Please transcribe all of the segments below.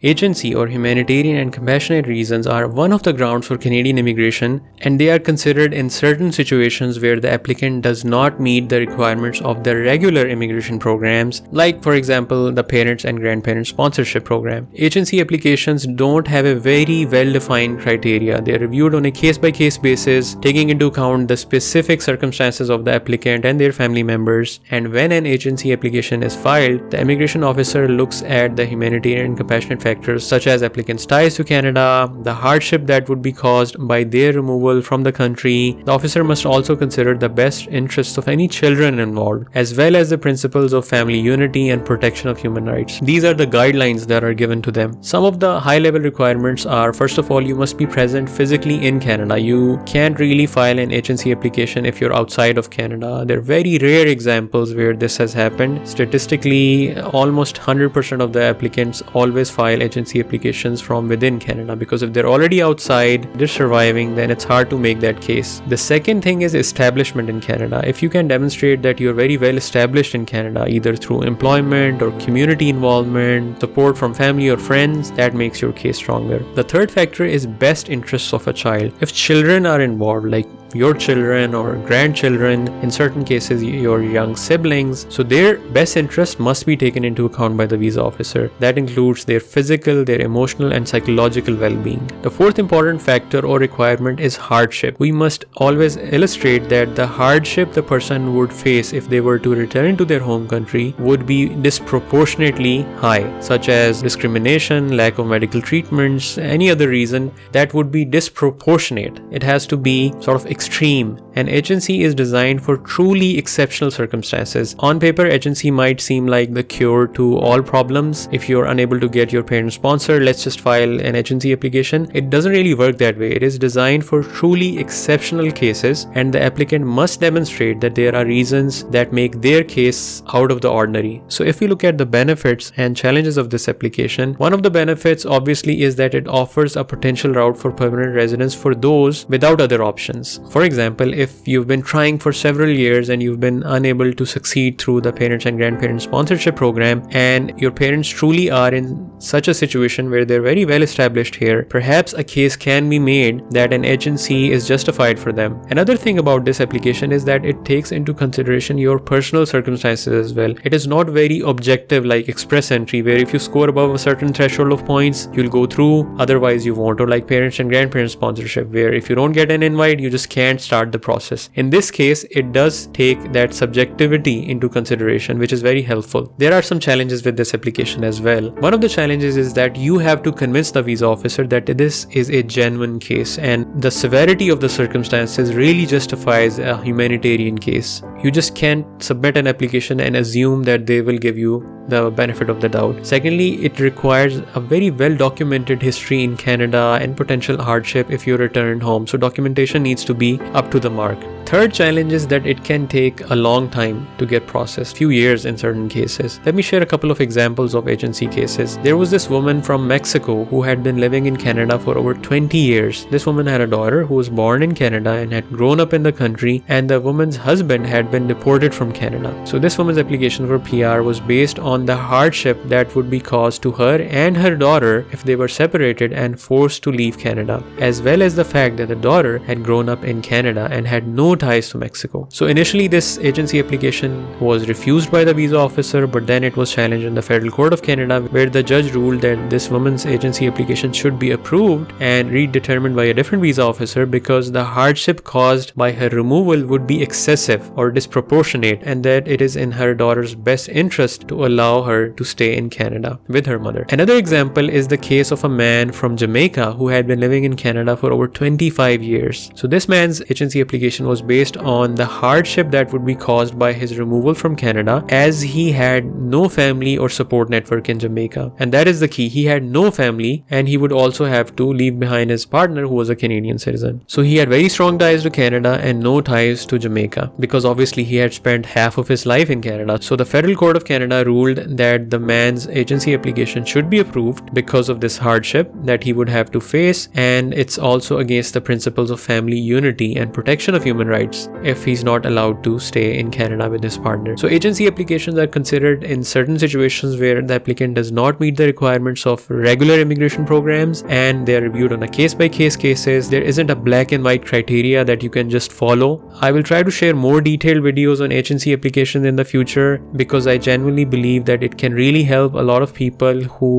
Agency or humanitarian and compassionate reasons are one of the grounds for Canadian immigration, and they are considered in certain situations where the applicant does not meet the requirements of the regular immigration programs, like for example the parents and grandparents sponsorship program. Agency applications don't have a very well-defined criteria. They are reviewed on a case-by-case basis, taking into account the specific circumstances of the applicant and their family members. And when an agency application is filed, the immigration officer looks at the humanitarian and compassionate factors such as applicants' ties to Canada, the hardship that would be caused by their removal from the country. The officer must also consider the best interests of any children involved, as well as the principles of family unity and protection of human rights. These are the guidelines that are given to them. Some of the high-level requirements are, first of all, you must be present physically in Canada. You can't really file an agency application if you're outside of Canada. There are very rare examples where this has happened. Statistically, almost 100% of the applicants always file agency applications from within Canada, because if they're already outside, they're surviving, then it's hard to make that case. The second thing is establishment in Canada. If you can demonstrate that you're very well established in Canada, either through employment or community involvement, support from family or friends, that makes your case stronger. The third factor is best interests of a child. If children are involved, like your children or grandchildren, in certain cases your young siblings, so their best interest must be taken into account by the visa officer. That includes their physical, their emotional and psychological well-being. The fourth important factor or requirement is hardship. We must always illustrate that the hardship the person would face if they were to return to their home country would be disproportionately high, such as discrimination, lack of medical treatments, any other reason that would be disproportionate. It has to be sort of extreme. An agency is designed for truly exceptional circumstances. On paper, agency might seem like the cure to all problems. If you're unable to get your parents sponsored, let's just file an agency application. It doesn't really work that way. It is designed for truly exceptional cases, and the applicant must demonstrate that there are reasons that make their case out of the ordinary. So if we look at the benefits and challenges of this application, one of the benefits obviously is that it offers a potential route for permanent residence for those without other options. For example, if you've been trying for several years and you've been unable to succeed through the parents and grandparents sponsorship program, and your parents truly are in such a situation where they're very well established here, perhaps a case can be made that an agency is justified for them. Another thing about this application is that it takes into consideration your personal circumstances as well. It is not very objective like express entry, where if you score above a certain threshold of points, you'll go through, otherwise you won't, or like parents and grandparents sponsorship, where if you don't get an invite, you just can't start the process. In this case, it does take that subjectivity into consideration, which is very helpful. There are some challenges with this application as well. One of the challenges is that you have to convince the visa officer that this is a genuine case, and the severity of the circumstances really justifies a humanitarian case. You just can't submit an application and assume that they will give you the benefit of the doubt. Secondly, it requires a very well documented history in Canada and potential hardship if you return home. So documentation needs to be up to the mark. Third challenge is that it can take a long time to get processed, few years in certain cases. Let me share a couple of examples of agency cases. There was this woman from Mexico who had been living in Canada for over 20 years. This woman had a daughter who was born in Canada and had grown up in the country, and the woman's husband had been deported from Canada. So this woman's application for PR was based on the hardship that would be caused to her and her daughter if they were separated and forced to leave Canada, as well as the fact that the daughter had grown up in Canada and had no ties to Mexico. So initially this agency application was refused by the visa officer, but then it was challenged in the Federal Court of Canada, where the judge ruled that this woman's agency application should be approved and redetermined by a different visa officer because the hardship caused by her removal would be excessive or disproportionate, and that it is in her daughter's best interest to allow her to stay in Canada with her mother. Another example is the case of a man from Jamaica who had been living in Canada for over 25 years. So this man's agency application was based on the hardship that would be caused by his removal from Canada, as he had no family or support network in Jamaica. And that is the key. He had no family, and he would also have to leave behind his partner who was a Canadian citizen. So he had very strong ties to Canada and no ties to Jamaica, because obviously he had spent half of his life in Canada. So the Federal Court of Canada ruled that the man's agency application should be approved because of this hardship that he would have to face, and it's also against the principles of family unity and protection of human rights rights if he's not allowed to stay in Canada with his partner. So agency applications are considered in certain situations where the applicant does not meet the requirements of regular immigration programs, and they are reviewed on a case-by-case basis. There isn't a black and white criteria that you can just follow. I will try to share more detailed videos on agency applications in the future because I genuinely believe that it can really help a lot of people who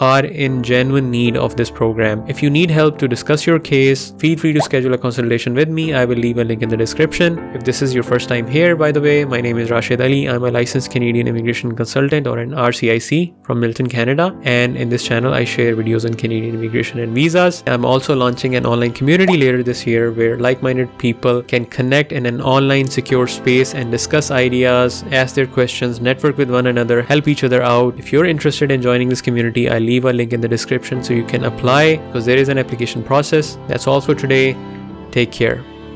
are in genuine need of this program. If you need help to discuss your case, feel free to schedule a consultation with me. I will leave a link in the description. If this is your first time here, by the way, my name is Rashid Ali. I'm a licensed Canadian immigration consultant, or an RCIC, from Milton, Canada. And in this channel, I share videos on Canadian immigration and visas. I'm also launching an online community later this year where like-minded people can connect in an online secure space and discuss ideas, ask their questions, network with one another, help each other out. If you're interested in joining this community, I'll leave a link in the description so you can apply, because there is an application process. That's all for today. Take care.